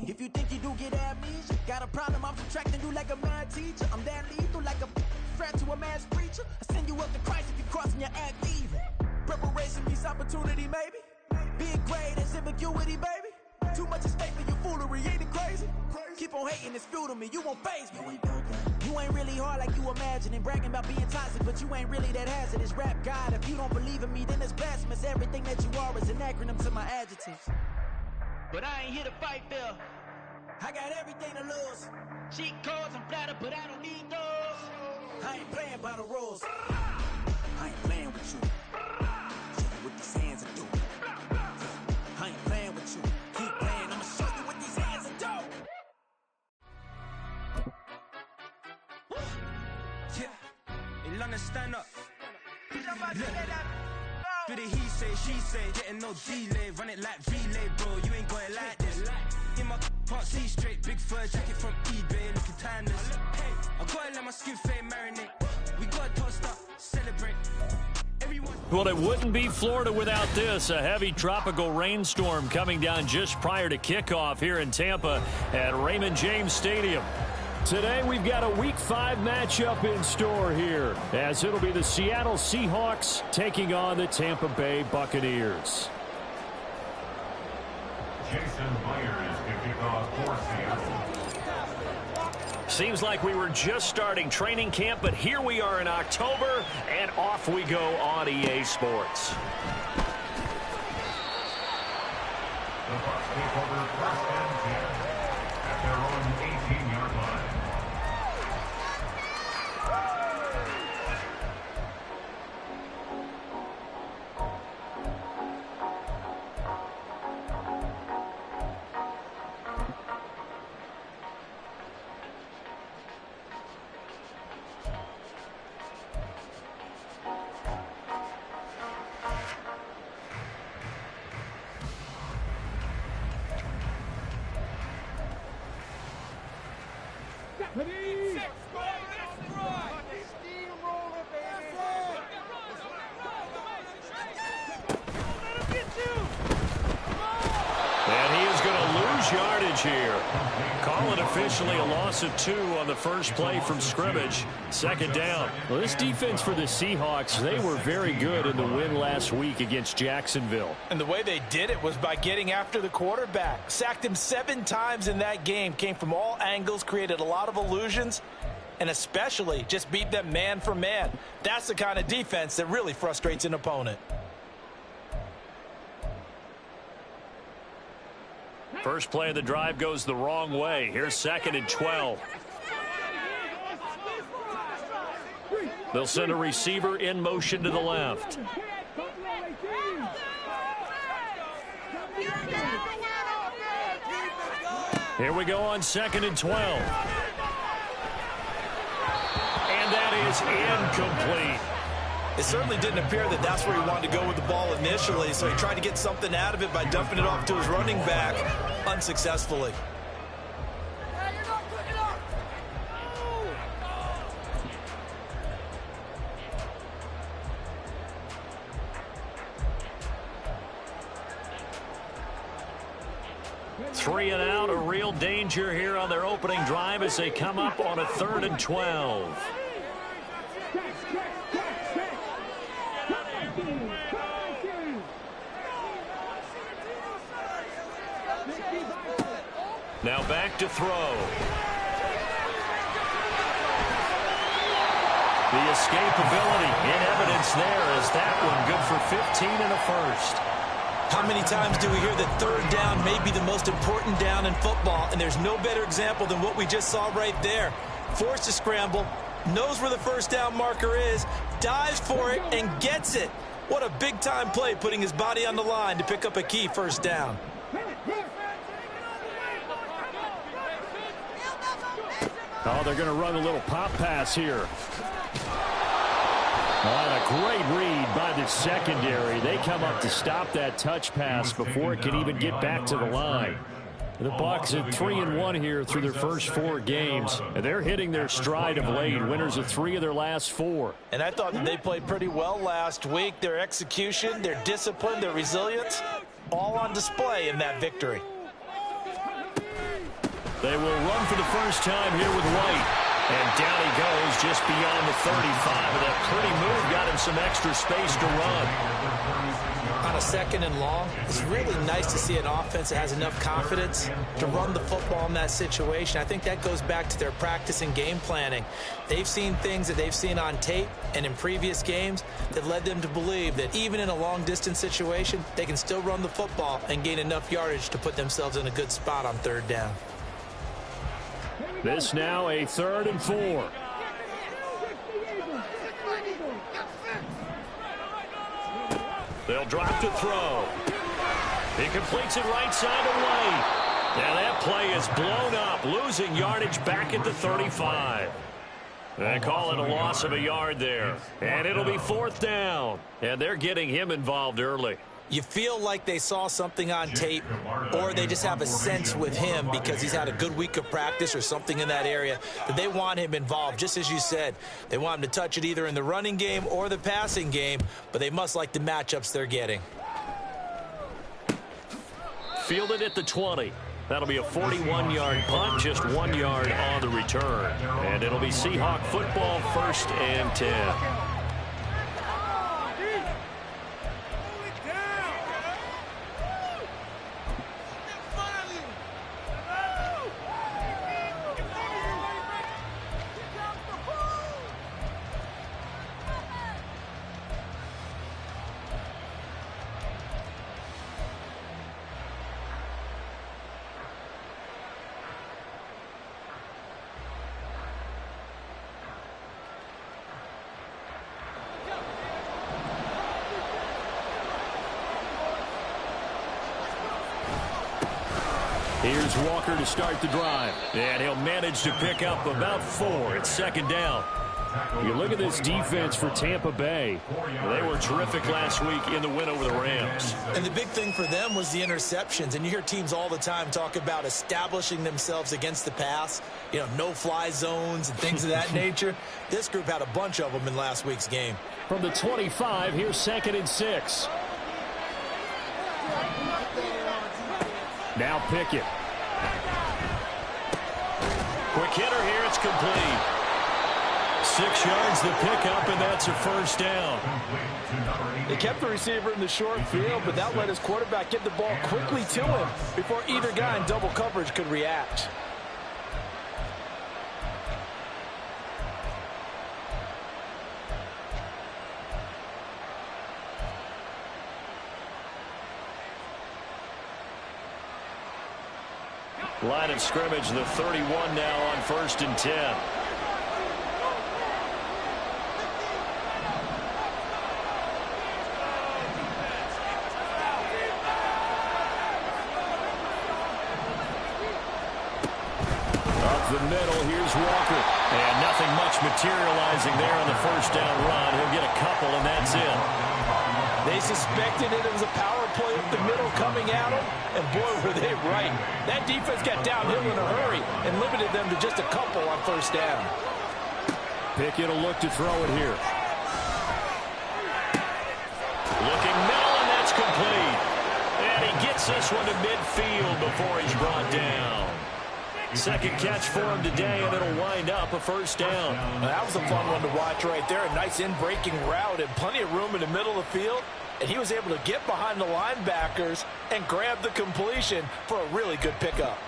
If you think you do get amnesia, got a problem, I'm subtracting you like a mad teacher. I'm that lethal like a threat to a mass preacher. I send you up to Christ if you're crossing your act evil. Preparation means opportunity, maybe. Big grade and ambiguity, baby. Too much at stake for your foolery, ain't it crazy? Keep on hating, it's fuel to me, you won't faze me. You ain't really hard like you imagining. Bragging about being toxic, but you ain't really that hazardous. Rap God, if you don't believe in me, then it's blasphemous. Everything that you are is an acronym to my adjectives. But I ain't here to fight, Phil. I got everything to lose. Cheat codes, I'm flattered, but I don't need those. I ain't playing by the rules. I ain't playing with you. Show you what these hands are doing. I ain't playing with you. Keep playing, I'ma show you what these hands are doing. Yeah, in London, stand up. Look. Do the he say, she say, getting no delay. Run it like relay, bro, you ain't got it like this. In my can't see straight, big fur jacket from eBay, looking timeless. Hey, I gotta let my skin fade marinate. We gotta toast up, celebrate. Well, it wouldn't be Florida without this. A heavy tropical rainstorm coming down just prior to kickoff here in Tampa at Raymond James Stadium. Today, we've got a Week 5 matchup in store here, as it'll be the Seattle Seahawks taking on the Tampa Bay Buccaneers. Jason Myers kicking off for Seattle. Seems like we were just starting training camp, but here we are in October, and off we go on EA Sports. The Bucs take over first and 10 at their own 18-yard line. Here. Call it officially a loss of 2 on the first play from scrimmage. Second down. Well, this defense for the Seahawks, they were very good in the win last week against Jacksonville. And the way they did it was by getting after the quarterback. Sacked him 7 times in that game. Came from all angles, created a lot of illusions, and especially just beat them man for man. That's the kind of defense that really frustrates an opponent. First play of the drive goes the wrong way. Here's 2nd and 12. They'll send a receiver in motion to the left. Here we go on 2nd and 12. And that is incomplete. It certainly didn't appear that that's where he wanted to go with the ball initially, so he tried to get something out of it by dumping it off to his running back unsuccessfully. Three and out, a real danger here on their opening drive as they come up on a 3rd and 12. Now back to throw. The escapability in evidence there as that one good for 15 and a first. How many times do we hear that 3rd down may be the most important down in football, and there's no better example than what we just saw right there. Forced to scramble, knows where the first down marker is, dives for it, and gets it. What a big-time play, putting his body on the line to pick up a key first down. Oh, they're going to run a little pop pass here. And a great read by the secondary. They come up to stop that touch pass before it can even get back to the line. The Bucs at 3-1 here through their first 4 games. And they're hitting their stride of late. Winners of 3 of their last 4. And I thought that they played pretty well last week. Their execution, their discipline, their resilience, all on display in that victory. They will run for the first time here with White. And down he goes just beyond the 35. And that pretty move got him some extra space to run. On a second and long, it's really nice to see an offense that has enough confidence to run the football in that situation. I think that goes back to their practice and game planning. They've seen things that they've seen on tape and in previous games that led them to believe that even in a long-distance situation, they can still run the football and gain enough yardage to put themselves in a good spot on third down. This now a 3rd and 4. They'll drop to throw. He completes it right side to White. Now that play is blown up, losing yardage back at the 35. They call it a loss of a yard there. And it'll be 4th down. And they're getting him involved early. You feel like they saw something on tape, or they just have a sense with him because he's had a good week of practice or something in that area that they want him involved. Just as you said, they want him to touch it either in the running game or the passing game, but they must like the matchups they're getting. Fielded at the 20. That'll be a 41-yard punt, just 1 yard on the return. And it'll be Seahawk football, 1st and 10. Here's Walker to start the drive. And he'll manage to pick up about 4. It's 2nd down. You look at this defense for Tampa Bay. They were terrific last week in the win over the Rams. And the big thing for them was the interceptions. And you hear teams all the time talk about establishing themselves against the pass. You know, no-fly zones and things of that nature. This group had a bunch of them in last week's game. From the 25, here's 2nd and 6. Now Pickett. Quick hitter here. It's complete. 6 yards the pickup, and that's a 1st down. They kept the receiver in the short field, but that let his quarterback get the ball quickly to him before either guy in double coverage could react. Line of scrimmage, the 31 now on 1st and 10. Up the middle, here's Walker. And nothing much materializing there on the 1st down run. He'll get a couple, and that's it. They suspected it was a power play up the middle coming at them, and boy, were they right. That defense got downhill in a hurry and limited them to just a couple on 1st down. Pickett will look to throw it here. Looking middle, and that's complete. And he gets this one to midfield before he's brought down. 2nd catch for him today, and it'll wind up a 1st down. That was a fun one to watch right there. A nice in-breaking route and plenty of room in the middle of the field. And he was able to get behind the linebackers and grab the completion for a really good pickup.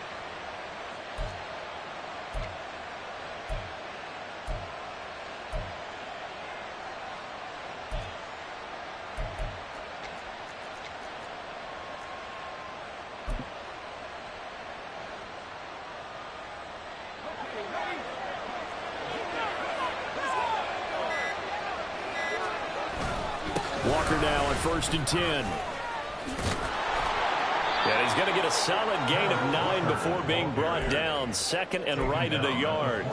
Walker now on 1st and 10. And he's going to get a solid gain of 9 before being brought down. 2nd and right at a yard.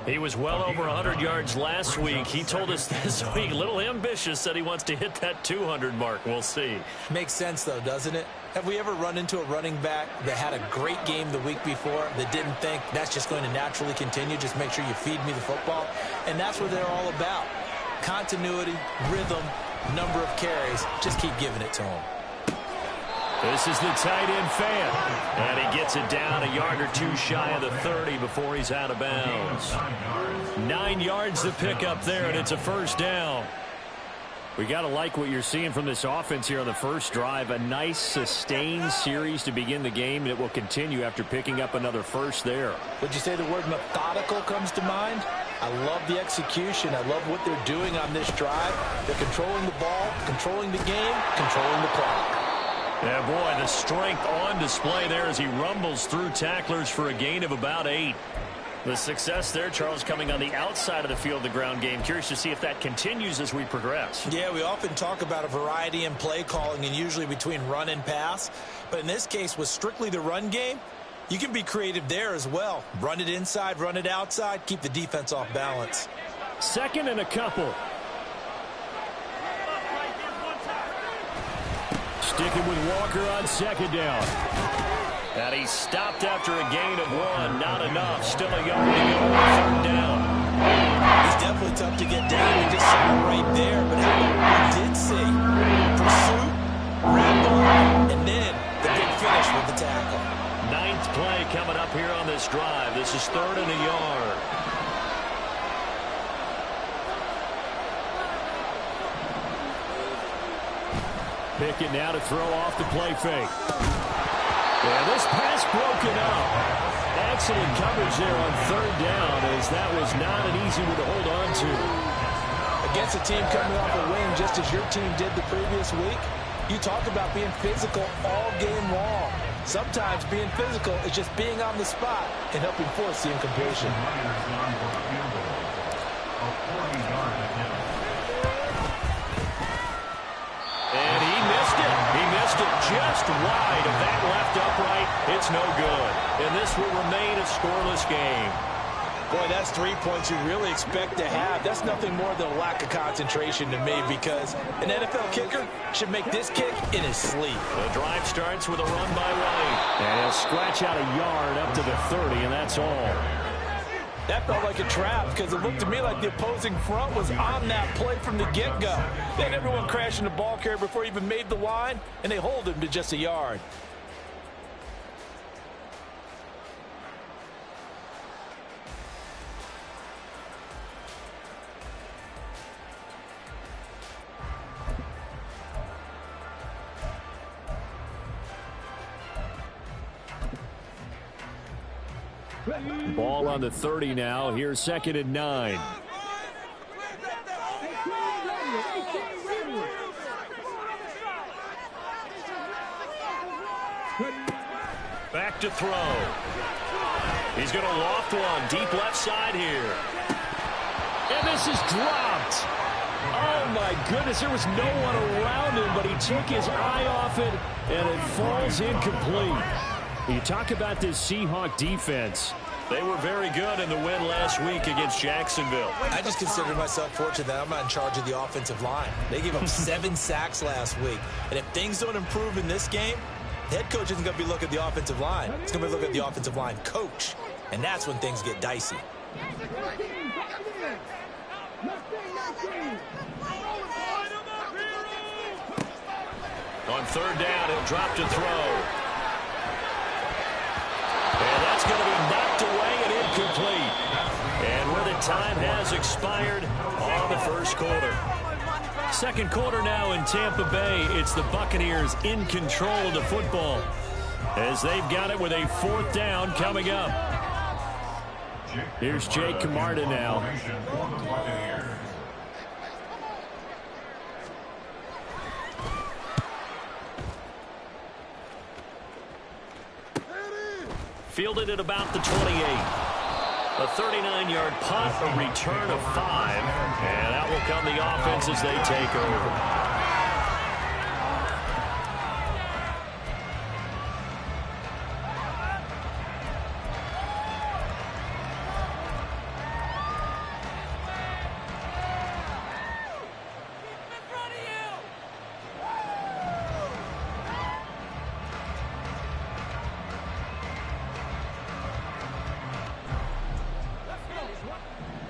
He was well over 100 yards last week. He told us this week, a little ambitious, said he wants to hit that 200 mark. We'll see. Makes sense, though, doesn't it? Have we ever run into a running back that had a great game the week before that didn't think that's just going to naturally continue? Just make sure you feed me the football. And that's what they're all about. Continuity, rhythm, number of carries. Just keep giving it to them. This is the tight end fan. And he gets it down a yard or two shy of the 30 before he's out of bounds. 9 yards to pick up there, and it's a first down. We got to like what you're seeing from this offense here on the first drive. A nice sustained series to begin the game, and it will continue after picking up another first there. Would you say the word methodical comes to mind? I love the execution. I love what they're doing on this drive. They're controlling the ball, controlling the game, controlling the clock. Yeah, boy, the strength on display there as he rumbles through tacklers for a gain of about 8. The success there, Charles, coming on the outside of the field, the ground game. Curious to see if that continues as we progress. Yeah, we often talk about a variety in play calling and usually between run and pass. But in this case, with strictly the run game, you can be creative there as well. Run it inside, run it outside, keep the defense off balance. 2nd and a couple. Sticking with Walker on 2nd down. And he stopped after a gain of 1. Not enough. Still a yard to go on 3rd down. He's definitely tough to get down. We just saw him right there. But how about what we did see? Pursuit, ramble, and then the big finish with the tackle. 9th play coming up here on this drive. This is 3rd and a yard. Pickett now to throw off the play fake. Yeah, this pass broken up. Excellent coverage there on 3rd down, as that was not an easy one to hold on to. Against a team coming off a win just as your team did the previous week, you talk about being physical all game long. Sometimes being physical is just being on the spot and helping force the incompletion. And he missed it. He missed it just wide of that left upright. It's no good. And this will remain a scoreless game. Boy, that's 3 points you really expect to have. That's nothing more than a lack of concentration to me, because an NFL kicker should make this kick in his sleep. The drive starts with a run by White. And he'll scratch out a yard up to the 30, and that's all. That felt like a trap, because it looked to me like the opposing front was on that play from the get-go. Then everyone crashing the ball carrier before he even made the line, and they hold him to just a yard. Ball on the 30 now. Here's 2nd and 9. Back to throw. He's going to loft one. Deep left side here. And this is dropped. Oh, my goodness. There was no one around him, but he took his eye off it, and it falls incomplete. You talk about this Seahawk defense. They were very good in the win last week against Jacksonville. I just consider myself fortunate that I'm not in charge of the offensive line. They gave up 7 sacks last week. And if things don't improve in this game, the head coach isn't going to be looking at the offensive line. He's going to be looking at the offensive line coach. And that's when things get dicey. On 3rd down, he'll drop to throw. And that's going to be knocked away and incomplete. And where the time has expired on the first quarter. 2nd quarter now in Tampa Bay. It's the Buccaneers in control of the football, as they've got it with a 4th down coming up. Here's Jake Camarda now. Fielded at about the 28. A 39-yard punt, a return of 5. And out will come the offense as they take over.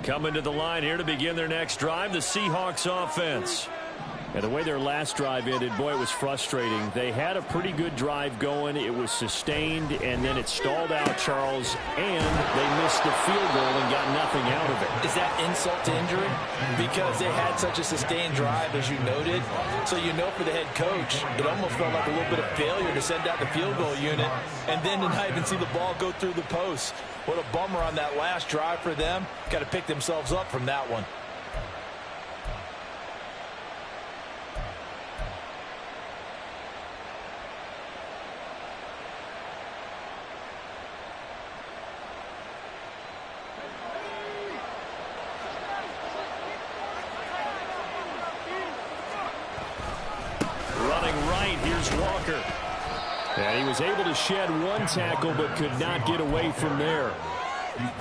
Coming to the line here to begin their next drive, the Seahawks offense. And the way their last drive ended, boy, it was frustrating. They had a pretty good drive going. It was sustained, and then it stalled out, Charles, and they missed the field goal and got nothing out of it. Is that insult to injury? Because they had such a sustained drive, as you noted. So you know for the head coach, it almost felt like a little bit of failure to send out the field goal unit and then to not even see the ball go through the post. What a bummer on that last drive for them. Got to pick themselves up from that one. Walker. And he was able to shed one tackle but could not get away from there.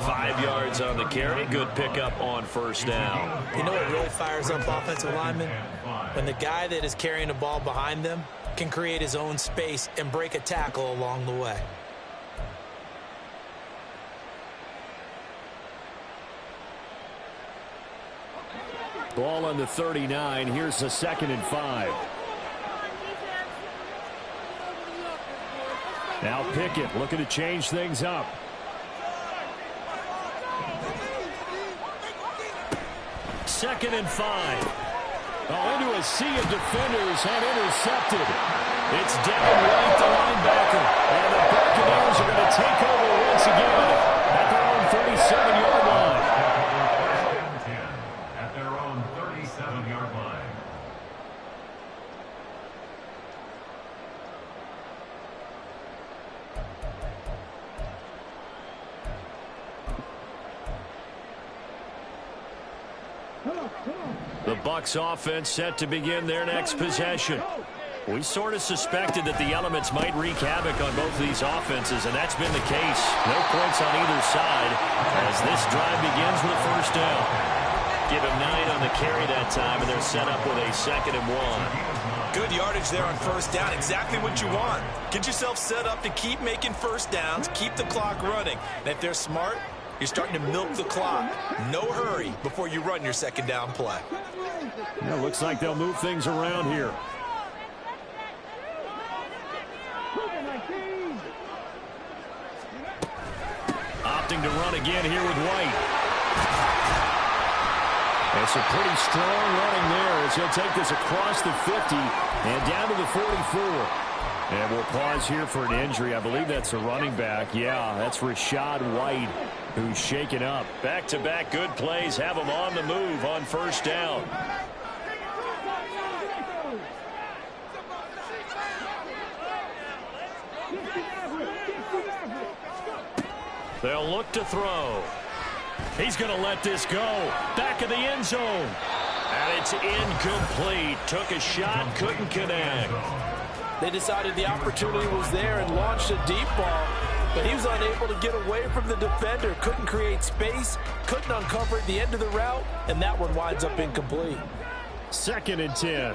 5 yards on the carry. Good pickup on first down. You know what really fires up offensive linemen? When the guy that is carrying the ball behind them can create his own space and break a tackle along the way. Ball on the 39. Here's a 2nd and 5. Now Pickett looking to change things up. Second and 5. Oh, into a sea of defenders and intercepted. It's Devin White, the linebacker. And the Buccaneers are going to take over once again at their own 37-yard line. At their own 37-yard line. The Bucs offense set to begin their next possession. We sort of suspected that the elements might wreak havoc on both of these offenses, and that's been the case. No points on either side as this drive begins with a first down. Give him 9 on the carry that time, and they're set up with a 2nd and 1. Good yardage there on first down. Exactly what you want. Get yourself set up to keep making first downs, keep the clock running. And if they're smart, you're starting to milk the clock. No hurry before you run your 2nd down play. Yeah, looks like they'll move things around here. Opting to run again here with White. It's a pretty strong running there as he'll take this across the 50 and down to the 44. And we'll pause here for an injury. I believe that's a running back. Yeah, that's Rashad White, who's shaken up. Back-to-back good plays have him on the move on first down. They'll look to throw. He's going to let this go. Back of the end zone. And it's incomplete. Took a shot, couldn't connect. They decided the opportunity was there and launched a deep ball, but he was unable to get away from the defender. Couldn't create space, couldn't uncover at the end of the route, and that one winds up incomplete. 2nd and 10.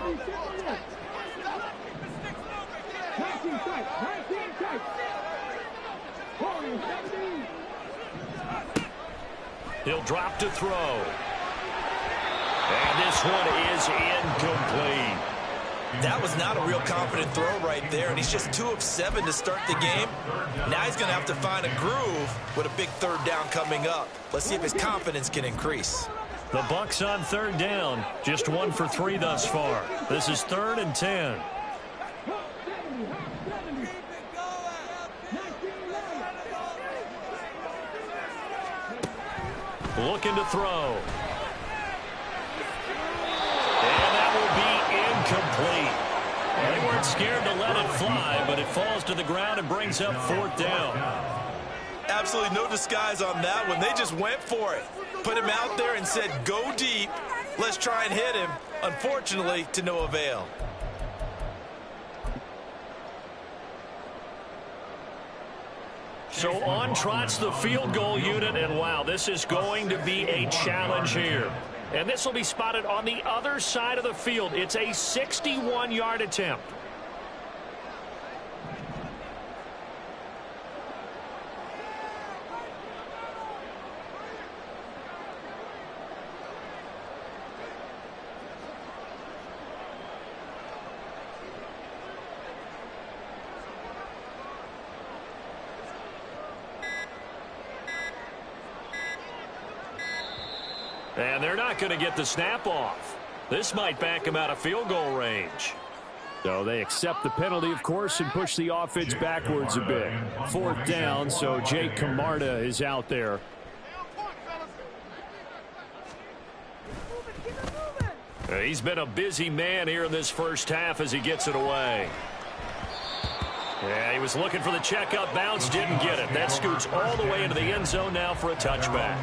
He'll drop to throw. And this one is incomplete. That was not a real confident throw right there, and he's just 2 of 7 to start the game. Now he's going to have to find a groove with a big 3rd down coming up. Let's see if his confidence can increase. The Bucs on 3rd down, just 1 for 3 thus far. This is 3rd and 10. Looking to throw. And that will be incomplete. They weren't scared to let it fly, but it falls to the ground and brings up 4th down. Absolutely no disguise on that one. They just went for it. Put him out there and said, go deep. Let's try and hit him. Unfortunately, to no avail. So on trots the field goal unit, and wow, this is going to be a challenge here. And this will be spotted on the other side of the field. It's a 61-yard attempt. And they're not going to get the snap off. This might back him out of field goal range. So they accept the penalty, of course, and push the offense backwards a bit. 4th down, so Jake Camarda is out there. He's been a busy man here in this first half as he gets it away. Yeah, he was looking for the checkup bounce, didn't get it. That scoots all the way into the end zone now for a touchback.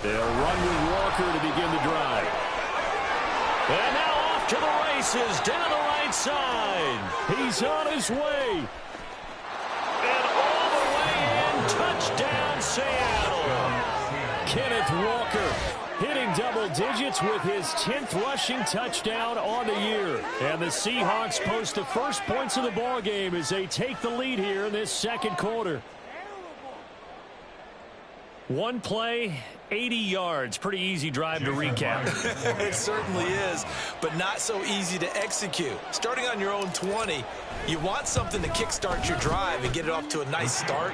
They'll run with Walker to begin the drive. And now off to the races, down the right side. He's on his way. And all the way in, touchdown Seattle. Kenneth Walker hitting double digits with his 10th rushing touchdown on the year. And the Seahawks post the first points of the ball game as they take the lead here in this second quarter. One play, 80 yards. Pretty easy drive to recap. It certainly is, but not so easy to execute. Starting on your own 20, you want something to kickstart your drive and get it off to a nice start.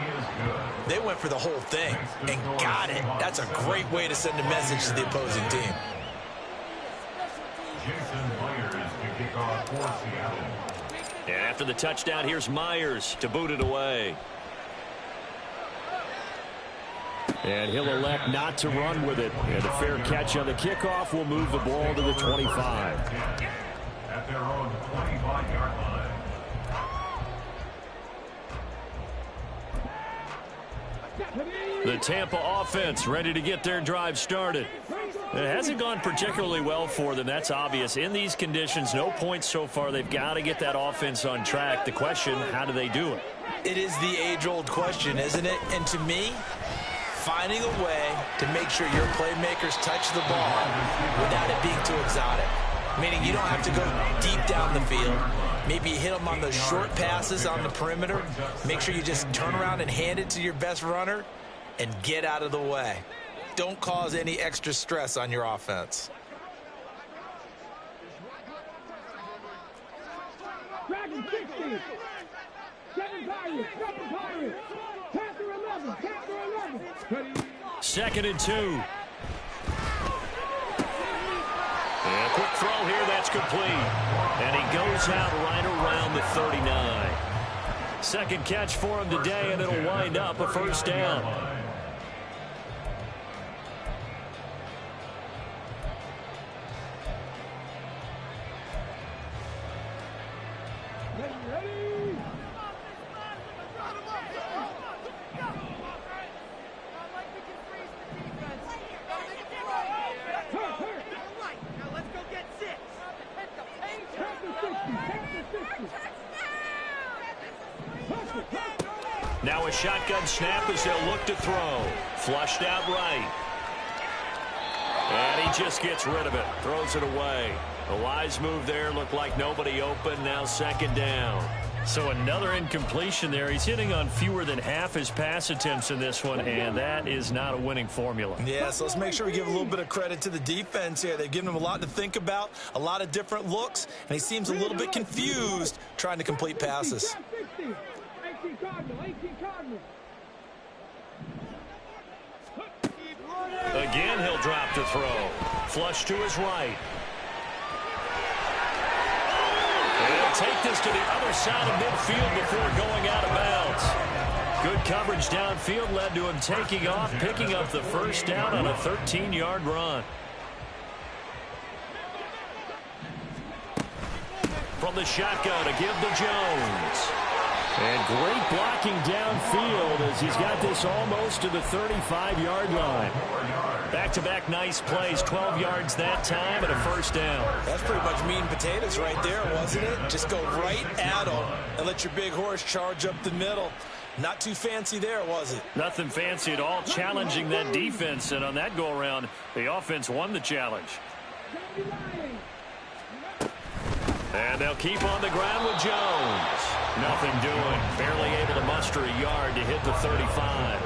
They went for the whole thing and got it. That's a great way to send a message to the opposing team. And after the touchdown, here's Myers to boot it away. And he'll elect not to run with it. And a fair catch on the kickoff will move the ball to the 25. At their own 25-yard line. The Tampa offense ready to get their drive started. It hasn't gone particularly well for them. That's obvious. In these conditions, no points so far. They've got to get that offense on track. The question, how do they do it? It is the age-old question, isn't it? And to me, finding a way to make sure your playmakers touch the ball without it being too exotic. Meaning you don't have to go deep down the field. Maybe you hit them on the short passes on the perimeter. Make sure you just turn around and hand it to your best runner and get out of the way. Don't cause any extra stress on your offense. Dragon 60. 7 Pirates. 7 Pirates. Panther 11. Panther 11. 2nd and 2. And a quick throw here, that's complete. And he goes out right around the 39. Second catch for him today, and it'll wind up a first down. Now a shotgun snap as they'll look to throw. Flushed out right. And he just gets rid of it. Throws it away. A wise move there. Looked like nobody open. Now 2nd down. So another incompletion there. He's hitting on fewer than half his pass attempts in this one, and that is not a winning formula. Yeah, so let's make sure we give a little bit of credit to the defense here. They've given him a lot to think about, a lot of different looks, and he seems a little bit confused trying to complete passes. Again, he'll drop to throw. Flush to his right. He'll take this to the other side of midfield before going out of bounds. Good coverage downfield led to him taking off, picking up the first down on a 13-yard run. From the shotgun to give to Jones. And great blocking downfield as he's got this almost to the 35-yard line. Back-to-back nice plays, 12 yards that time and a first down. That's pretty much meat and potatoes right there, wasn't it? Just go right at them and let your big horse charge up the middle. Not too fancy there, was it? Nothing fancy at all, challenging that defense. And on that go-around, the offense won the challenge. And they'll keep on the ground with Jones. Nothing doing. Barely able to muster a yard to hit the 35.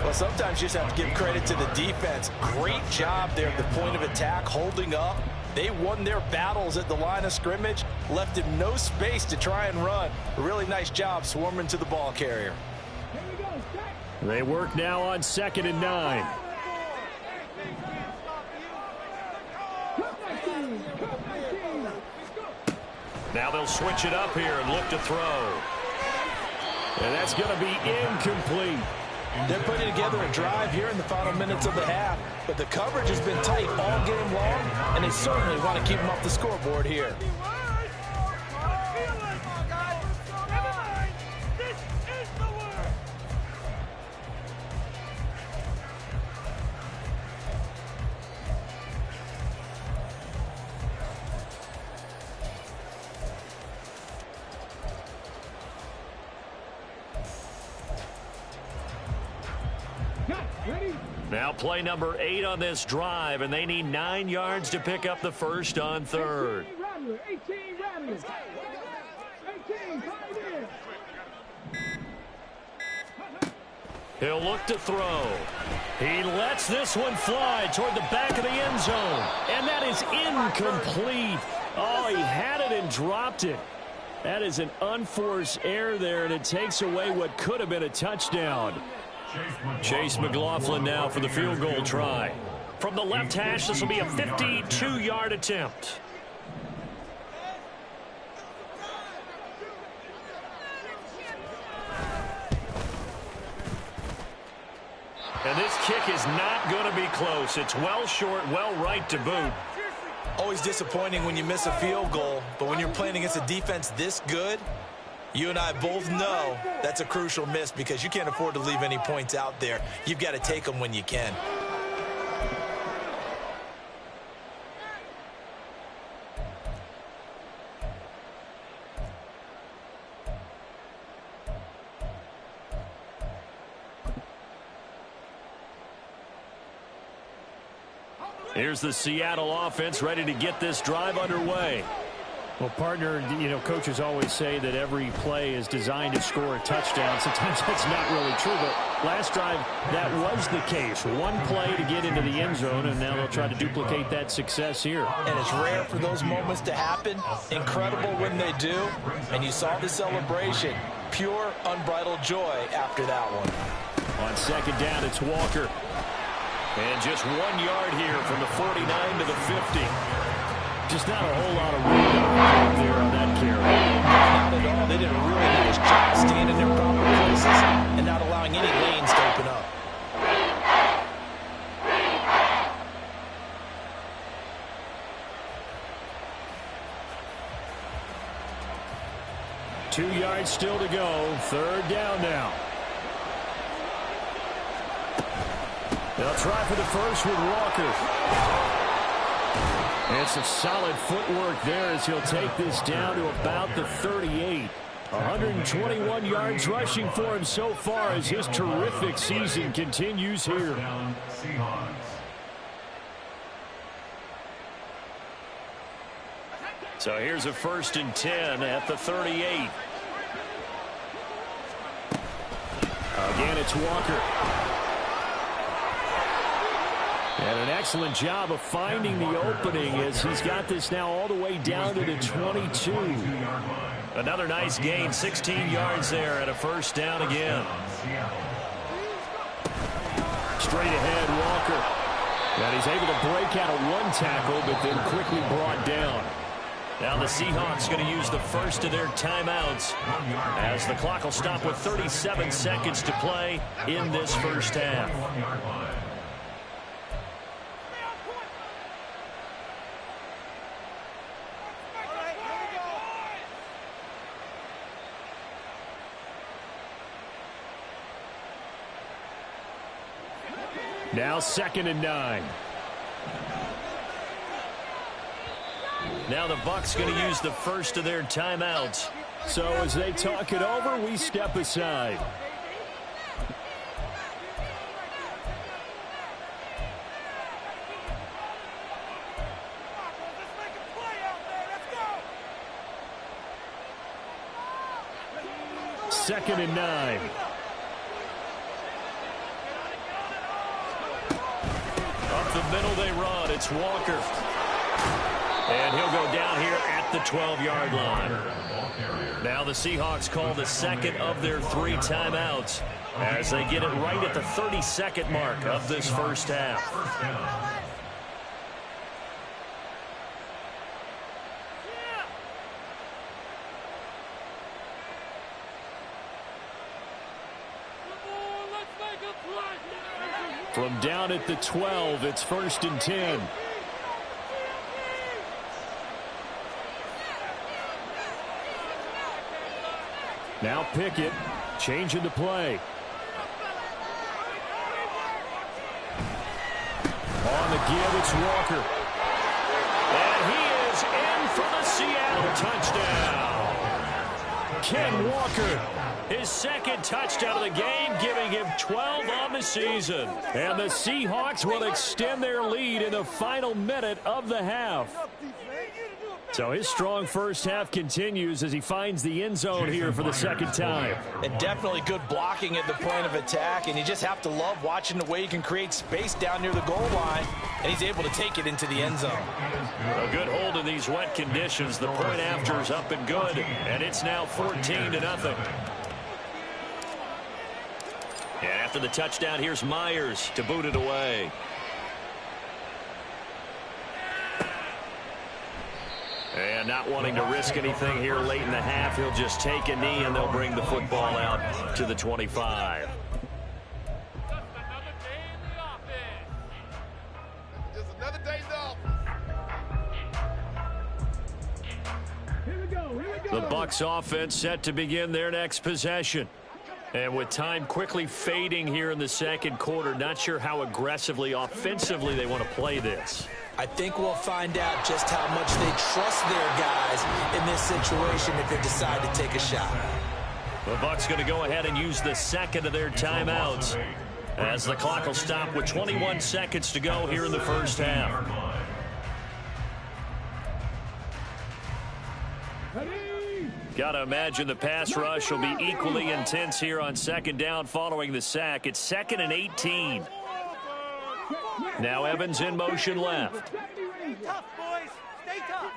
Well, sometimes you just have to give credit to the defense. Great job there at the point of attack, holding up. They won their battles at the line of scrimmage, left him no space to try and run. A really nice job swarming to the ball carrier. They work now on 2nd and 9. Now they'll switch it up here and look to throw. And that's going to be incomplete. They're putting together a drive here in the final minutes of the half, but the coverage has been tight all game long, and they certainly want to keep them off the scoreboard here. Now play number 8 on this drive, and they need 9 yards to pick up the first on 3rd. 18 Rattlers. 18, He'll look to throw. He lets this one fly toward the back of the end zone, and that is incomplete. Oh, he had it and dropped it. That is an unforced error there, and it takes away what could have been a touchdown. Chase McLaughlin now for the field goal try. From the left hash, this will be a 52-yard attempt. And this kick is not going to be close. It's well short, well right to boot. Always disappointing when you miss a field goal, but when you're playing against a defense this good, you and I both know that's a crucial miss because you can't afford to leave any points out there. You've got to take them when you can. Here's the Seattle offense ready to get this drive underway. Well, partner, you know, coaches always say that every play is designed to score a touchdown. Sometimes that's not really true, but last drive, that was the case. One play to get into the end zone, and now they'll try to duplicate that success here. And it's rare for those moments to happen. Incredible when they do. And you saw the celebration. Pure, unbridled joy after that one. On 2nd down, it's Walker. And just 1 yard here from the 49 to the 50. Just not a whole lot of room there on that carry. Not at all. They did a really nice job staying in their proper places and not allowing any lanes to open up. Two yards still to go. 3rd down now. They'll try for the first with Walker. And some solid footwork there as he'll take this down to about the 38. 121 yards rushing for him so far as his terrific season continues here. So here's a 1st and 10 at the 38. Again, it's Walker. And an excellent job of finding the opening as he's got this now all the way down to the 22. Another nice gain, 16 yards there at a 1st down again. Straight ahead, Walker. And he's able to break out of one tackle, but then quickly brought down. Now the Seahawks going to use the first of their timeouts as the clock will stop with 37 seconds to play in this first half. Now 2nd and 9. Now the Bucs going to use the first of their timeouts. So as they talk it over, we step aside. 2nd and 9. Up the middle they run. It's Walker. And he'll go down here at the 12-yard line. Now the Seahawks call the second of their 3 timeouts as they get it right at the 30-second mark of this first half. From down at the 12, it's 1st and 10. Now Pickett, changing the play. On the give, it's Walker. And he is in for the Seattle touchdown. Ken Walker, his 2nd touchdown of the game, giving him 12 on the season. And the Seahawks will extend their lead in the final minute of the half. So his strong first half continues as he finds the end zone here for the 2nd time. And definitely good blocking at the point of attack, and you just have to love watching the way he can create space down near the goal line, and he's able to take it into the end zone. A good hold in these wet conditions. The point after is up and good, and it's now 14-0. And after the touchdown, here's Myers to boot it away. And not wanting to risk anything here late in the half, he'll just take a knee and they'll bring the football out to the 25. Just another day off. The Bucs offense set to begin their next possession. And with time quickly fading here in the 2nd quarter, not sure how aggressively, offensively they want to play this. I think we'll find out just how much they trust their guys in this situation if they decide to take a shot. The Bucs going to go ahead and use the 2nd of their timeouts as the clock will stop with 21 seconds to go here in the first half. Got to imagine the pass rush will be equally intense here on 2nd down following the sack. It's 2nd and 18. Now Evans in motion left. Stay tough, boys. Stay tough.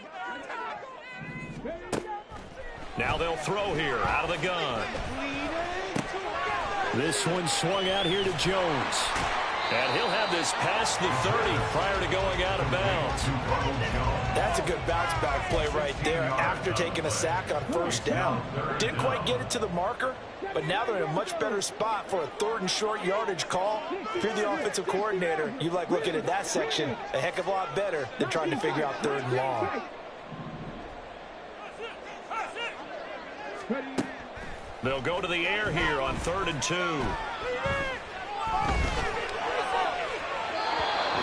Now they'll throw here out of the gun. This one swung out here to Jones. And he'll have this past the 30 prior to going out of bounds. That's a good bounce back play right there after taking a sack on 1st down. Didn't quite get it to the marker, but now they're in a much better spot for a 3rd and short yardage call. If you're the offensive coordinator, you like looking at that section a heck of a lot better than trying to figure out 3rd and long. They'll go to the air here on 3rd and 2.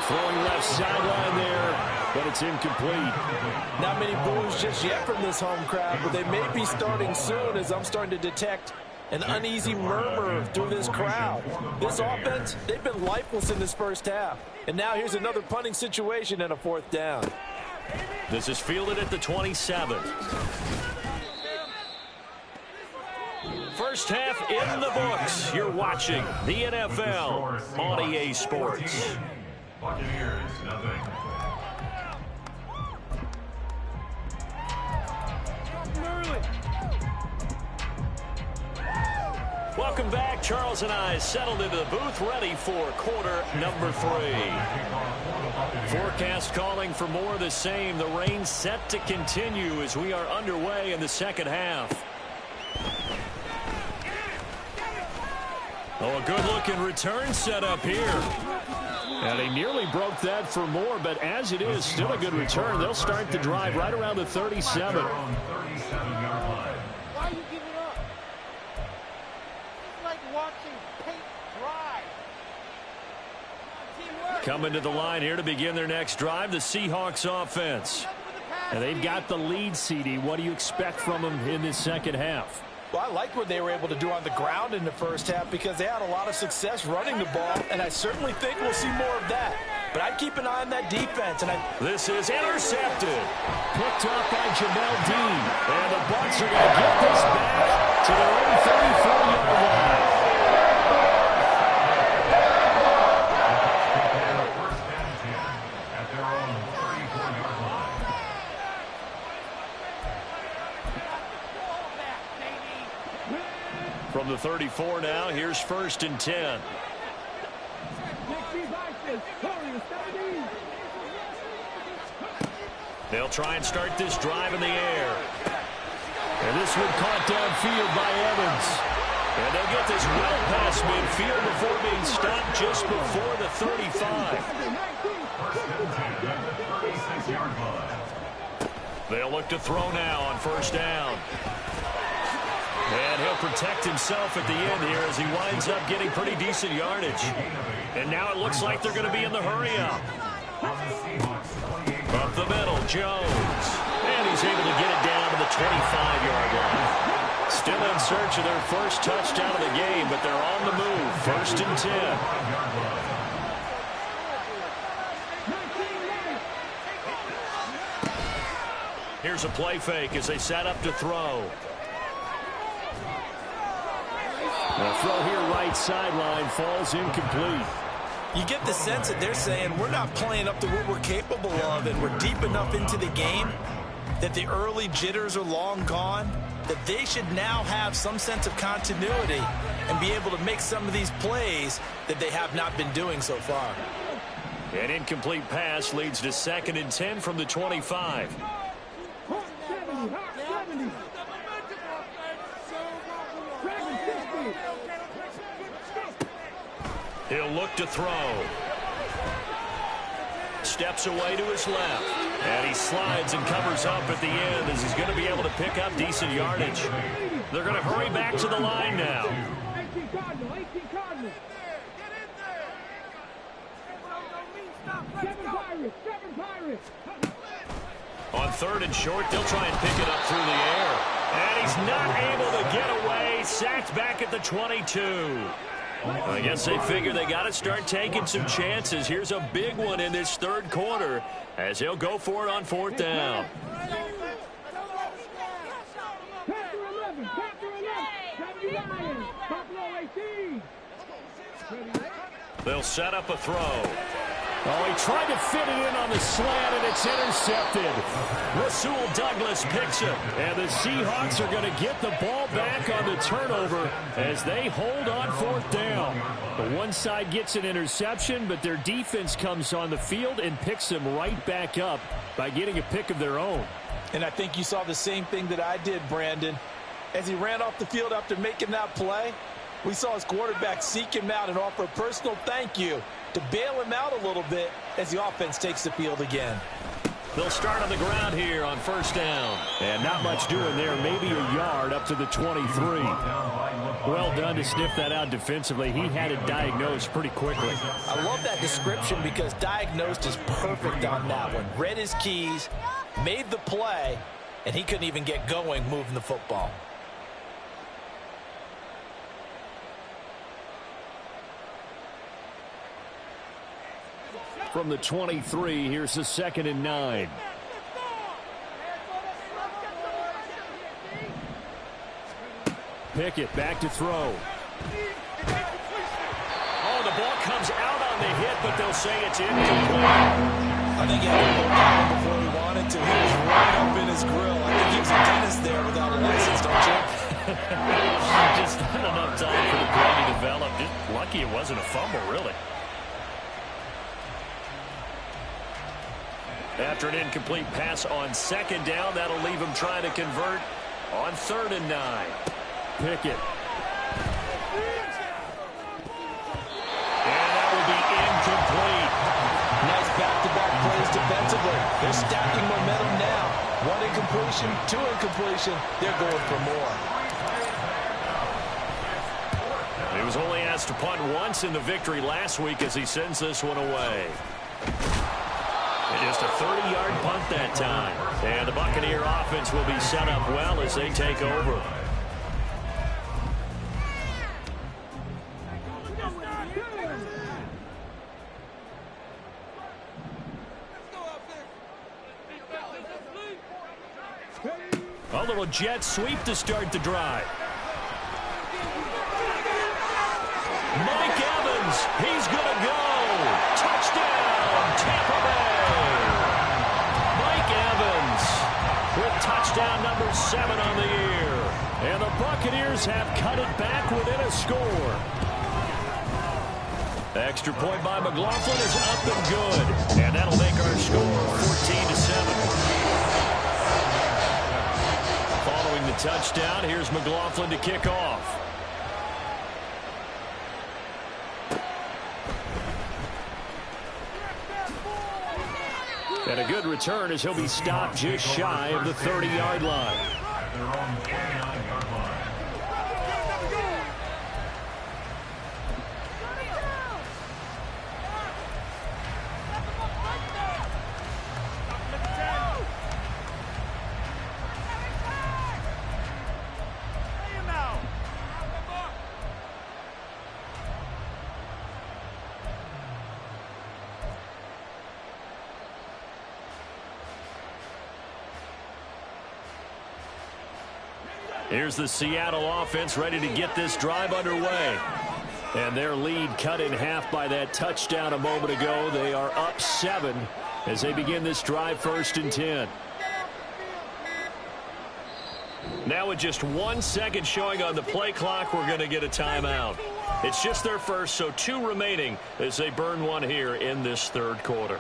Throwing left sideline there, but it's incomplete. Not many boos just yet from this home crowd, but they may be starting soon as I'm starting to detect an uneasy murmur through this crowd. This offense, they've been lifeless in this first half. And now here's another punting situation and a 4th down. This is fielded at the 27. First half in the books. You're watching the NFL on EA Sports. Buccaneers, nothing. Welcome back. Charles and I settled into the booth ready for quarter number 3. Forecast calling for more of the same. The rain set to continue as we are underway in the 2nd half. Oh, a good-looking return set up here. And he nearly broke that for more, but as it is, still a good return. They'll start the drive right around the 37. Why are you giving up? It's like watching paint dry. Teamwork. Coming to the line here to begin their next drive, the Seahawks offense. And they've got the lead, CD. What do you expect from them in this 2nd half? Well, I liked what they were able to do on the ground in the first half because they had a lot of success running the ball, and I certainly think we'll see more of that. but I'd keep an eye on that defense. And this is intercepted. Picked up by Jamel Dean. And the Bucs are going to get this back to their own 34-yard line. From the 34 now, here's 1st and 10. They'll try and start this drive in the air. And this one caught downfield by Evans. And they'll get this well past midfield before being stopped just before the 35. They'll look to throw now on 1st down. And he'll protect himself at the end here as he winds up getting pretty decent yardage. And now it looks like they're going to be in the hurry-up. Up the middle, Jones. And he's able to get it down to the 25-yard line. Still in search of their first touchdown of the game, but they're on the move. 1st and 10. Here's a play fake as they set up to throw. The throw here right sideline falls incomplete. You get the sense that they're saying we're not playing up to what we're capable of, and we're deep enough into the game that the early jitters are long gone, that they should now have some sense of continuity and be able to make some of these plays that they have not been doing so far. An incomplete pass leads to 2nd and 10 from the 25. He'll look to throw. Steps away to his left. And he slides and covers up at the end as he's going to be able to pick up decent yardage. They're going to hurry back to the line now. On 3rd and short, they'll try and pick it up through the air. And he's not able to get away. Sacked back at the 22. I guess they figure they got to start taking some chances. Here's a big one in this 3rd quarter as he'll go for it on 4th down. They'll set up a throw. Oh, he tried to fit it in on the slant, and it's intercepted. Rasul Douglas picks it, and the Seahawks are going to get the ball back on the turnover as they hold on 4th down. The one side gets an interception, but their defense comes on the field and picks them right back up by getting a pick of their own. And I think you saw the same thing that I did, Brandon. As he ran off the field after making that play, we saw his quarterback seek him out and offer a personal thank you to bail him out a little bit as the offense takes the field again. They'll start on the ground here on 1st down. And not much doing there. Maybe a yard up to the 23. Well done to sniff that out defensively. He had it diagnosed pretty quickly. I love that description because diagnosed is perfect on that one. Read his keys, made the play, and he couldn't even get going moving the football. From the 23, here's the 2nd and 9. Pickett back to throw. Oh, the ball comes out on the hit, but they'll say it's incomplete. I think he had to hold that one before he wanted to. He was right up in his grill. I think he was a dentist there without a license, don't you? Just not enough time for the play to develop. Just lucky it wasn't a fumble, really. After an incomplete pass on 2nd down, that'll leave him trying to convert on 3rd and 9. Pickett. And that will be incomplete. Nice back-to-back plays defensively. They're stacking momentum now. 1 incompletion, 2 incompletion. They're going for more. He was only asked to punt once in the victory last week as he sends this one away. Just a 30-yard punt that time. And the Buccaneer offense will be set up well as they take over. A little jet sweep to start the drive. Mike Evans, he's going to go. Touchdown, Tampa Bay. Mike Evans with touchdown number 7 on the year. And the Buccaneers have cut it back within a score. Extra point by McLaughlin is up and good. And that'll make our score 14-7. Following the touchdown, here's McLaughlin to kick off. And a good return as he'll be stopped just shy of the 30-yard line. At their own 29-yard line. Here's the Seattle offense ready to get this drive underway. And their lead cut in half by that touchdown a moment ago. They are up 7 as they begin this drive 1st and 10. Now with just 1 second showing on the play clock, we're going to get a timeout. It's just their first, so 2 remaining as they burn one here in this 3rd quarter.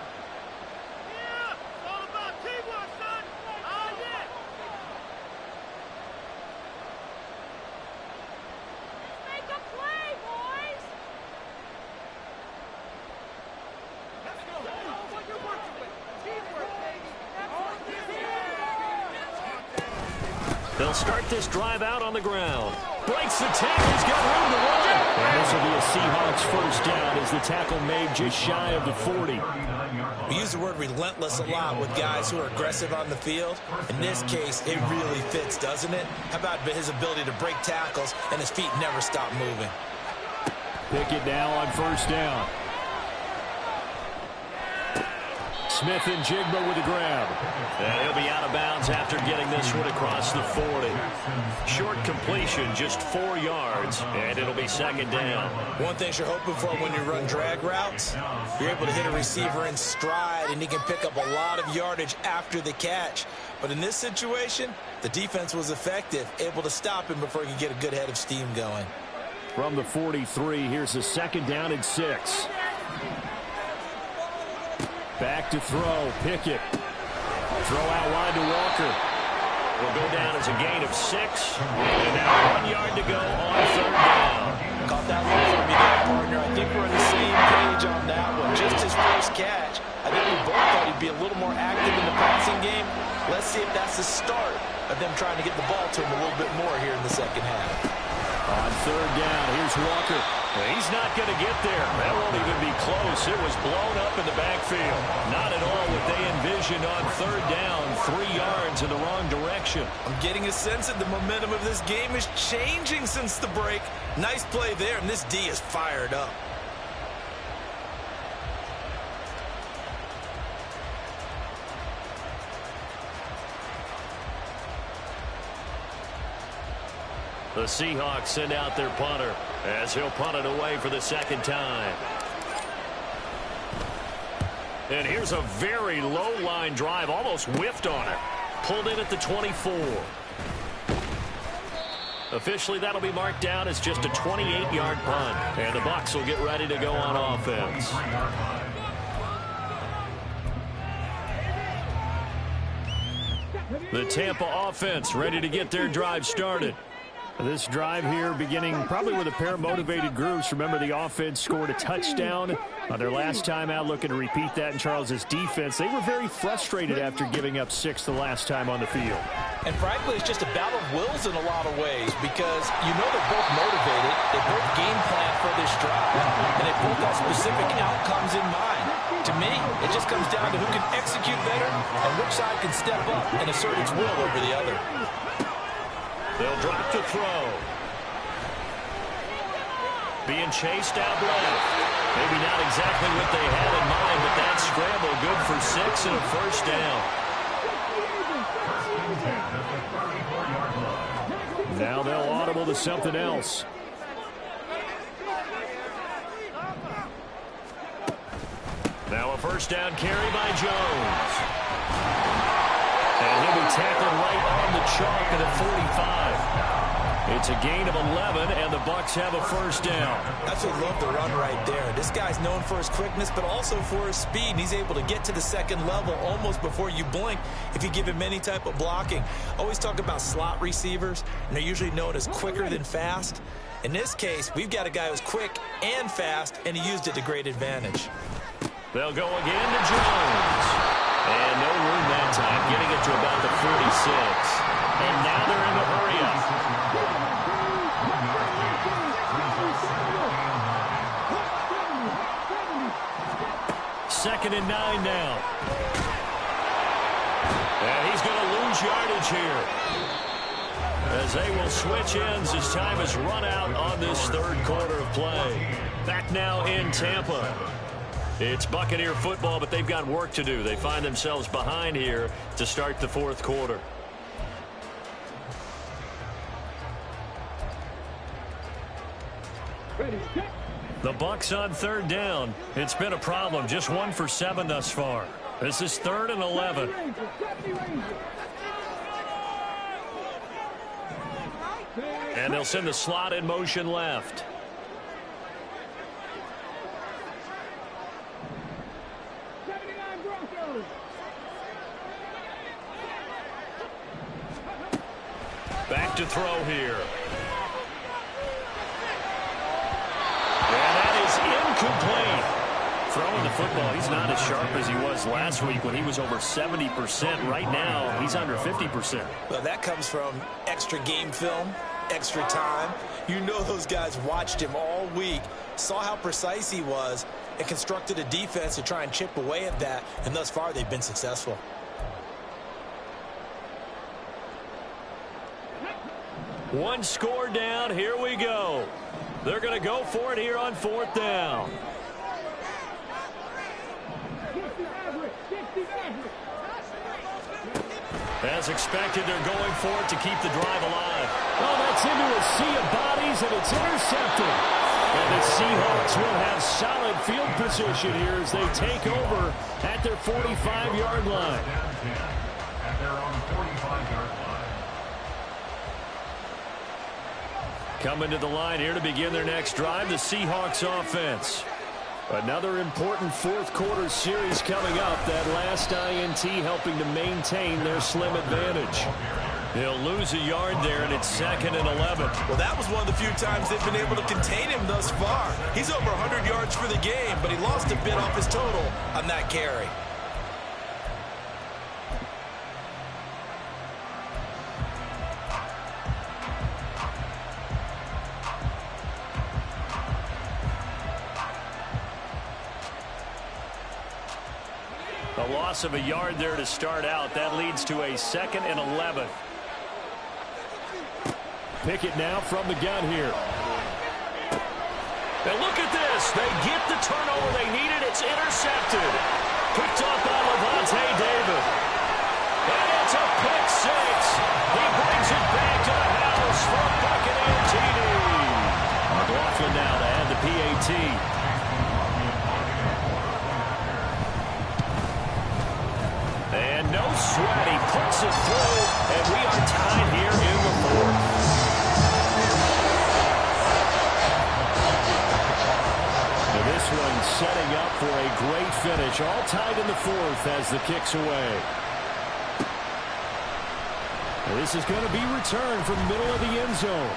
They'll start this drive out on the ground. Breaks the tackle. He's got room to run. And this will be a Seahawks first down as the tackle made just shy of the 40. We use the word relentless a lot with guys who are aggressive on the field. In this case, it really fits, doesn't it? How about his ability to break tackles and his feet never stop moving? Pickett now on first down. Smith and Jigba with the grab. And he'll be out of bounds after getting this one across the 40. Short completion, just 4 yards, and it'll be 2nd down. One thing you're hoping for when you run drag routes, you're able to hit a receiver in stride, and he can pick up a lot of yardage after the catch. But in this situation, the defense was effective, able to stop him before he could get a good head of steam going. From the 43, here's a 2nd down and 6. Back to throw, Pickett. Throw out wide to Walker. Will go down as a gain of 6. And now 1 yard to go on 3rd down. Caught that one for me there, partner. I think we're on the same page on that one. Just his first catch. I think we both thought he'd be a little more active in the passing game. Let's see if that's the start of them trying to get the ball to him a little bit more here in the 2nd half. On 3rd down, here's Walker. He's not going to get there. That won't even be close. It was blown up in the backfield. Not at all what they envisioned on 3rd down. 3 yards in the wrong direction. I'm getting a sense that the momentum of this game is changing since the break. Nice play there, and this D is fired up. The Seahawks send out their punter as he'll punt it away for the 2nd time. And here's a very low line drive, almost whiffed on it. Pulled in at the 24. Officially, that'll be marked down as just a 28-yard punt. And the Bucs will get ready to go on offense. The Tampa offense ready to get their drive started. This drive here beginning probably with a pair of motivated groups. Remember, the offense scored a touchdown on their last time out, looking to repeat that in Charles's defense. They were very frustrated after giving up 6 the last time on the field. And frankly, it's just a battle of wills in a lot of ways because you know they're both motivated. They both game plan for this drive, and they both have specific outcomes in mind. To me, it just comes down to who can execute better and which side can step up and assert its will over the other. They'll drop to throw. Being chased out left. Maybe not exactly what they had in mind, but that scramble good for 6 and a 1st down. Now they'll audible to something else. Now a first down carry by Jones. And he'll be tackled right on the chalk at the 45. It's a gain of 11, and the Bucs have a first down. Absolutely love the run right there. This guy's known for his quickness, but also for his speed. And he's able to get to the second level almost before you blink if you give him any type of blocking. Always talk about slot receivers, and they're usually known as quicker than fast. In this case, we've got a guy who's quick and fast, and he used it to great advantage. They'll go again to Jones. And no room that time, getting it to about the 46. And now they're in the hurry-up. Second and 9 now. And he's going to lose yardage here, as they will switch ends as time has run out on this third quarter of play. Back now in Tampa. It's Buccaneer football, but they've got work to do. They find themselves behind here to start the fourth quarter. The Bucs on third down. It's been a problem. Just 1 for 7 thus far. This is 3rd and 11. And they'll send the slot in motion left. Back to throw here. And that is incomplete. Throwing the football, he's not as sharp as he was last week when he was over 70%. Right now, he's under 50%. Well, that comes from extra game film, extra time. You know those guys watched him all week, saw how precise he was, and constructed a defense to try and chip away at that, and thus far they've been successful. One score down. Here we go. They're going to go for it here on 4th down. As expected, they're going for it to keep the drive alive. Oh, that's into a sea of bodies, and it's intercepted. And the Seahawks will have solid field position here as they take over at their 45-yard line. At their own 45-yard line. Coming to the line here to begin their next drive, the Seahawks offense. Another important fourth quarter series coming up. That last INT helping to maintain their slim advantage. They'll lose a yard there, and it's 2nd and 11. Well, that was one of the few times they've been able to contain him thus far. He's over 100 yards for the game, but he lost a bit off his total on that carry. A loss of a yard there to start out. That leads to a 2nd and 11. Pickett now from the gun here. And look at this. They get the turnover they needed. It's intercepted. Picked off by Levante David. And it's a pick 6. He brings it back to the house for a Buccaneer TD. McLaughlin now to add the PAT. And no sweat, he puts it through, and we are tied here in the 4th. And this one setting up for a great finish. All tied in the 4th as the kick's away. And this is going to be returned from the middle of the end zone.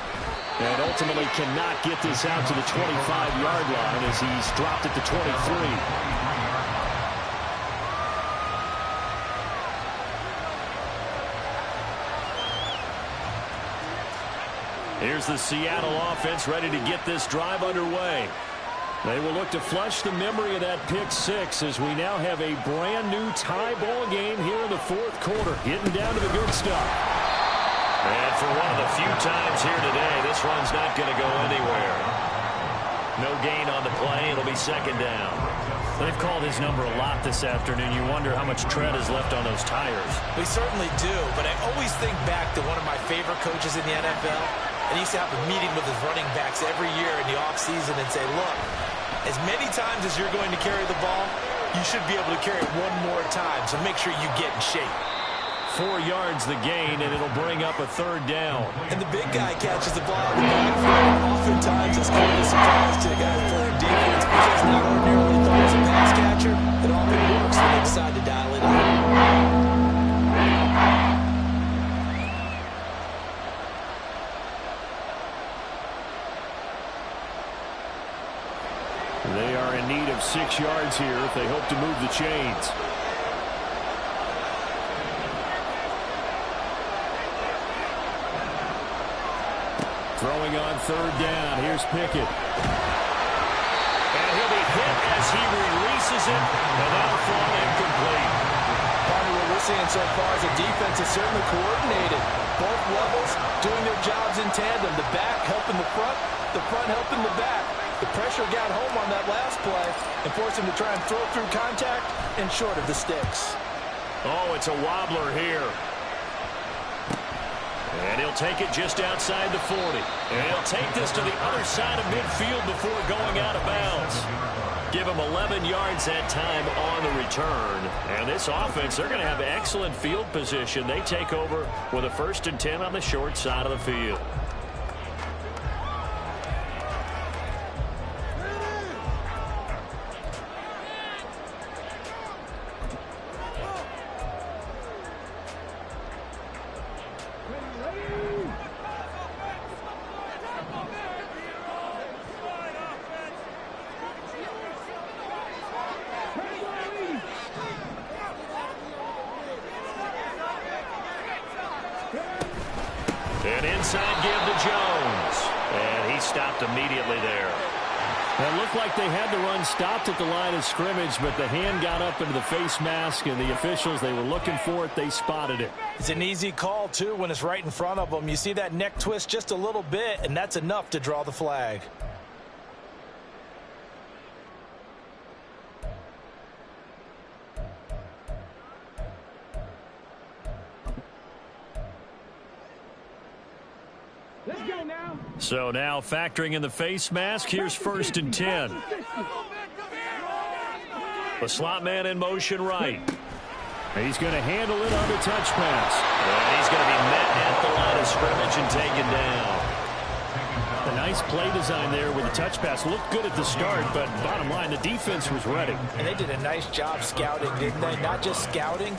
And ultimately cannot get this out to the 25-yard line as he's dropped at the 23. Here's the Seattle offense ready to get this drive underway. They will look to flush the memory of that pick 6 as we now have a brand new tie ball game here in the 4th quarter. Getting down to the good stuff. And for one of the few times here today, this run's not going to go anywhere. No gain on the play. It'll be 2nd down. They've called his number a lot this afternoon. You wonder how much tread is left on those tires. We certainly do, but I always think back to one of my favorite coaches in the NFL. And he used to have a meeting with his running backs every year in the offseason and say, look, as many times as you're going to carry the ball, you should be able to carry it one more time, so make sure you get in shape. 4 yards the gain, and it'll bring up a 3rd down. And the big guy catches the ball out of the backfield. Oftentimes it's kind of a surprise to the guys playing defense because not ordinarily thought as a pass catcher. It often works when they decide to dial it in. They are in need of 6 yards here if they hope to move the chains. Throwing on 3rd down. Here's Pickett. And he'll be hit as he releases it. And that'll fall incomplete. Partner, what we're seeing so far is the defense is certainly coordinated. Both levels doing their jobs in tandem. The back helping the front helping the back. The pressure got home on that last play and forced him to try and throw through contact and short of the sticks. Oh, it's a wobbler here. And he'll take it just outside the 40. And he'll take this to the other side of midfield before going out of bounds. Give him 11 yards that time on the return. And this offense, they're going to have excellent field position. They take over with a 1st and 10 on the short side of the field. And inside give to Jones. And he stopped immediately there. It looked like they had the run stopped at the line of scrimmage, but the hand got up into the face mask, and the officials, they were looking for it. They spotted it. It's an easy call, too, when it's right in front of them. You see that neck twist just a little bit, and that's enough to draw the flag. Let's go now. So now factoring in the face mask, here's 1st and 10. The slot man in motion right. He's going to handle it on the touch pass. And he's going to be met at the line of scrimmage and taken down. A nice play design there with the touch pass. Looked good at the start, but bottom line, the defense was ready. And they did a nice job scouting, didn't they? Not just scouting,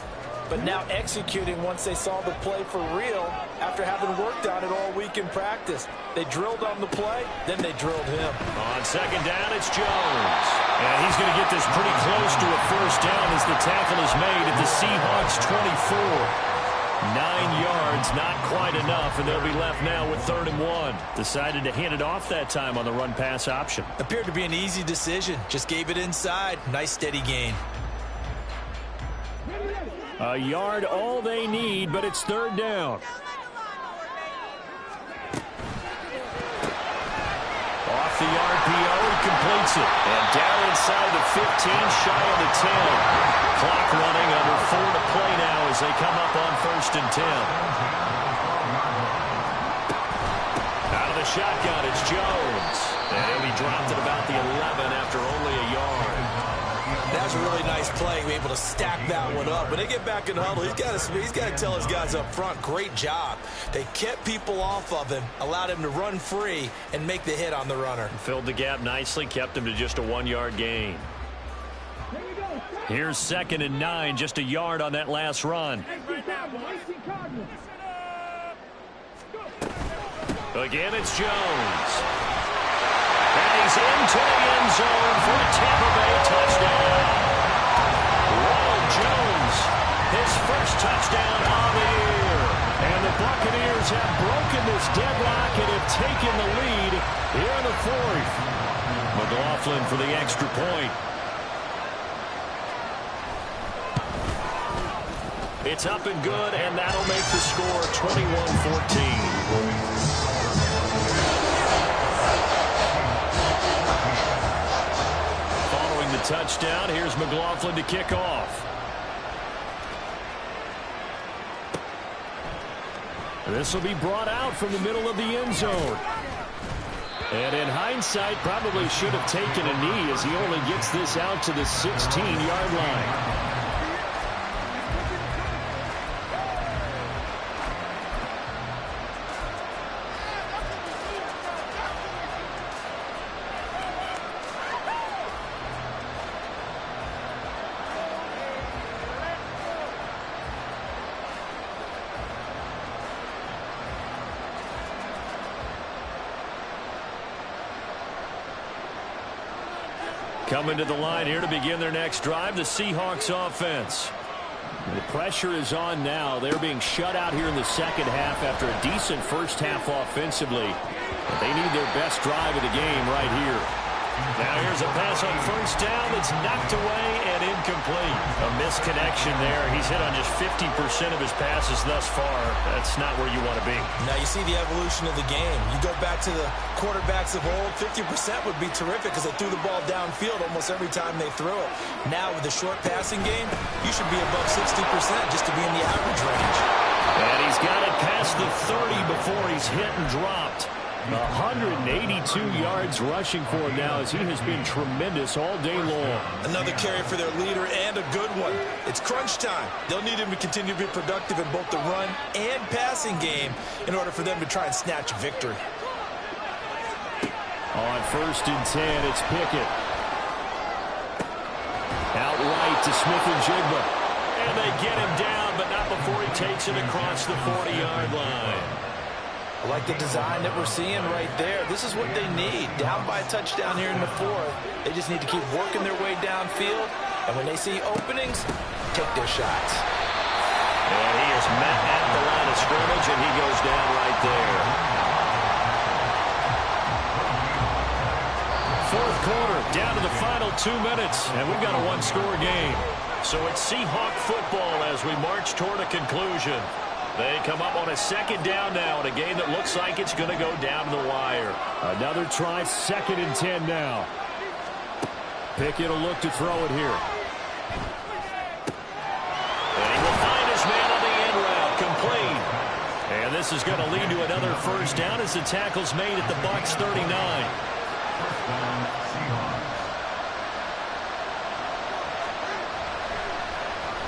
but now executing once they saw the play for real after having worked on it all week in practice. They drilled on the play, then they drilled him. On 2nd down, it's Jones. And he's going to get this pretty close to a 1st down as the tackle is made at the Seahawks 24. 9 yards, not quite enough, and they'll be left now with 3rd and 1. Decided to hand it off that time on the run-pass option. Appeared to be an easy decision. Just gave it inside. Nice steady gain. A yard all they need, but it's 3rd down. Off the RPO, he completes it. And down inside the 15, shy of the 10. Clock running, under 4 to play now as they come up on 1st and 10. Out of the shotgun, it's Jones. And he'll be dropped at about the 11 after only a yard. That was a really nice play. Be able to stack that one up. When they get back in the huddle, he's got to tell his guys up front, great job. They kept people off of him, allowed him to run free and make the hit on the runner. Filled the gap nicely, kept him to just a 1-yard gain. Here's 2nd and 9, just a yard on that last run. Again, it's Jones. And he's into the end zone for a Tampa Bay touchdown. Ronald Jones, his 1st touchdown on the year. And the Buccaneers have broken this deadlock and have taken the lead here in the 4th. McLaughlin for the extra point. It's up and good, and that'll make the score 21-14. touchdown. Here's McLaughlin to kick off. This will be brought out from the middle of the end zone. And in hindsight, probably should have taken a knee as he only gets this out to the 16-yard line. Coming to the line here to begin their next drive, the Seahawks offense. The pressure is on now. They're being shut out here in the second half after a decent first half offensively. But they need their best drive of the game right here. Now here's a pass on first down that's knocked away and incomplete. A misconnection there. He's hit on just 50% of his passes thus far. That's not where you want to be. Now you see the evolution of the game. You go back to the quarterbacks of old, 50% would be terrific because they threw the ball downfield almost every time they threw it. Now with the short passing game, you should be above 60% just to be in the average range. And he's got it past the 30 before he's hit and dropped. 182 yards rushing for him now as he has been tremendous all day long. Another carry for their leader and a good one. It's crunch time. They'll need him to continue to be productive in both the run and passing game in order for them to try and snatch a victory. On 1st and 10, it's Pickett. Out right to Smith-Njigba. And they get him down, but not before he takes it across the 40-yard line. I like the design that we're seeing right there. This is what they need. Down by a touchdown here in the 4th. They just need to keep working their way downfield. And when they see openings, take their shots. And he is met at the line of scrimmage, and he goes down right there. 4th quarter, down to the final 2 minutes, and we've got a one-score game. So it's Seahawk football as we march toward a conclusion. They come up on a second down now in a game that looks like it's going to go down to the wire. Another try, 2nd and 10 now. Pickett will look to throw it here. And he will find his man on the end route, complete. And this is going to lead to another first down as the tackle's made at the Bucs 39.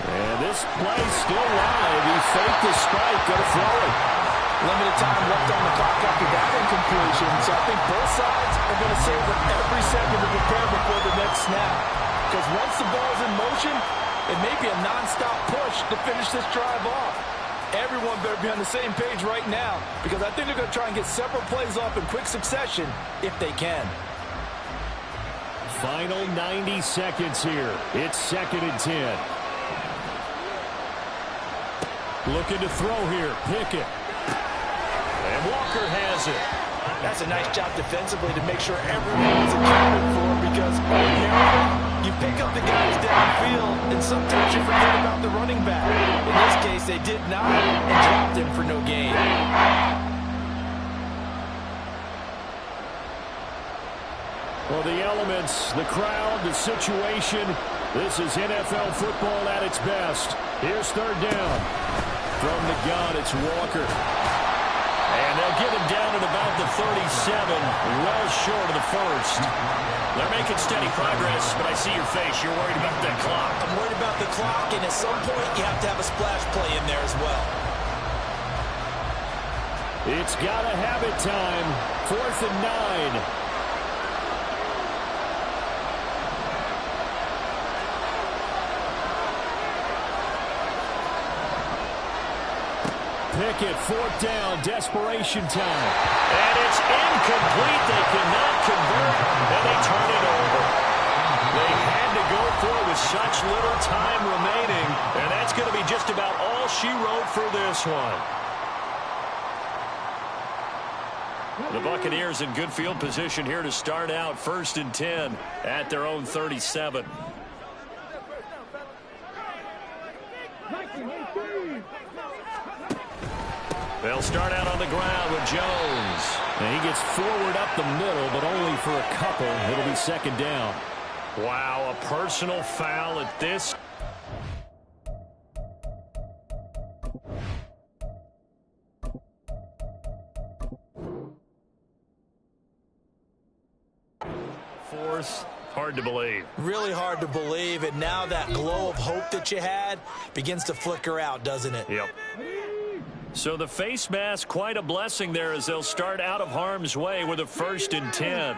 And this play's still live. He faked the spike. Going to throw it. Limited time left on the clock after that incompletion. So I think both sides are going to savor every second to prepare before the next snap. Because once the ball's in motion, it may be a non-stop push to finish this drive off. Everyone better be on the same page right now because I think they're going to try and get several plays off in quick succession if they can. Final 90 seconds here. It's 2nd and 10. Looking to throw here. Pickett. And Walker has it. That's a nice job defensively to make sure everyone is accounted for because ordinarily you pick up the guys downfield and sometimes you forget about the running back. In this case, they did not and dropped him for no gain. Well, the elements, the crowd, the situation, this is NFL football at its best. Here's 3rd down. From the gun, it's Walker. And they'll get him down at about the 37, well short of the 1st. They're making steady progress, but I see your face. You're worried about that clock. I'm worried about the clock, and at some point, you have to have a splash play in there as well. It's got to have it time. 4th and 9. Pickett, 4th down, desperation time. And it's incomplete. They cannot convert, and they turn it over. They had to go for it with such little time remaining, and that's going to be just about all she wrote for this one. The Buccaneers in good field position here to start out 1st and 10 at their own 37. They'll start out on the ground with Jones. And he gets forward up the middle, but only for a couple. It'll be 2nd down. Wow, a personal foul at this. Fourth, hard to believe. Really hard to believe, and now that glow of hope that you had begins to flicker out, doesn't it? Yep. So the face mask, quite a blessing there as they'll start out of harm's way with a 1st and 10.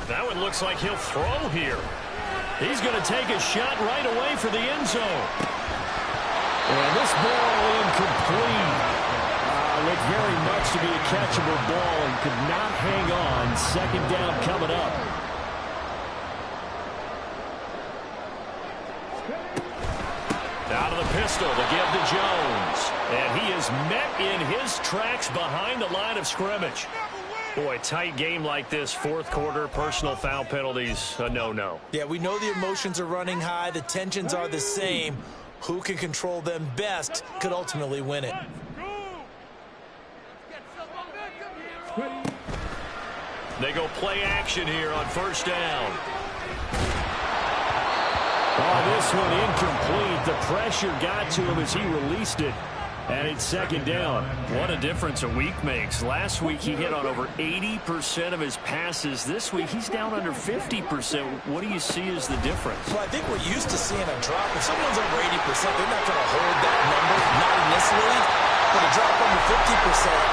That one looks like he'll throw here. He's going to take a shot right away for the end zone. And this ball incomplete. Looked very much to be a catchable ball and could not hang on. 2nd down coming up. Out of the pistol to give to Jones. And he is met in his tracks behind the line of scrimmage. Boy, tight game like this, 4th quarter, personal foul penalties, a no-no. Yeah, we know the emotions are running high. The tensions are the same. Who can control them best could ultimately win it. They go play action here on 1st down. Oh, this one incomplete. The pressure got to him as he released it. And it's 2nd down. What a difference a week makes. Last week he hit on over 80% of his passes. This week he's down under 50%. What do you see as the difference? Well, I think we're used to seeing a drop. If someone's over 80%, they're not going to hold that number, not in this league. But a drop under 50%,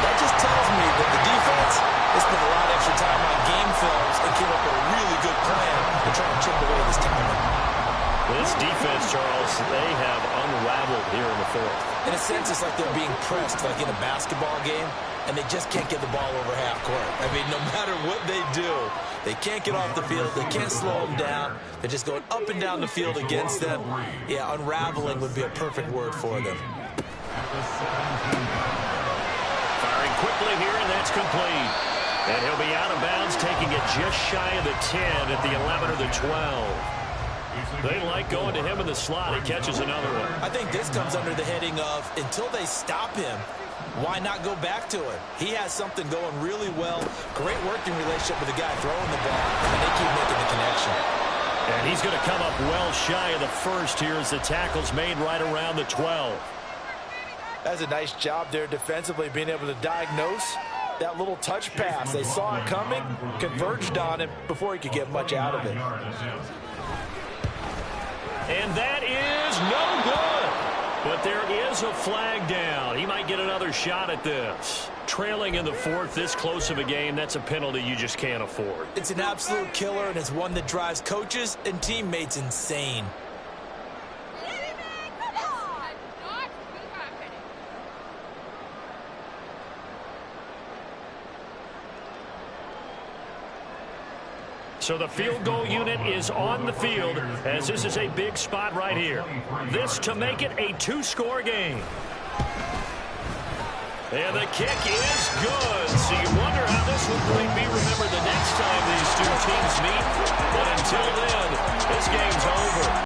that just tells me that the defense has spent a lot of extra time on game films and came up with a really good plan to try to chip away this timing. This defense, Charles, they have unraveled here in the 4th. In a sense, it's like they're being pressed, like in a basketball game, and they just can't get the ball over half court. I mean, no matter what they do, they can't get off the field. They can't slow them down. They're just going up and down the field against them. Yeah, unraveling would be a perfect word for them. Firing quickly here, and that's complete. And he'll be out of bounds, taking it just shy of the 10 at the 11 or the 12. They like going to him in the slot. He catches another one. I think this comes under the heading of, until they stop him, why not go back to it? He has something going really well. Great working relationship with the guy throwing the ball, and they keep making the connection. And he's going to come up well shy of the 1st here as the tackle's made right around the 12. That's a nice job there defensively, being able to diagnose that little touch pass. They saw it coming, converged on him before he could get much out of it. And that is no good. But there is a flag down. He might get another shot at this. Trailing in the 4th, this close of a game, that's a penalty you just can't afford. It's an absolute killer, and it's one that drives coaches and teammates insane. So the field goal unit is on the field as this is a big spot right here. This to make it a 2-score game. And the kick is good. So you wonder how this will be remembered the next time these two teams meet. But until then, this game's over.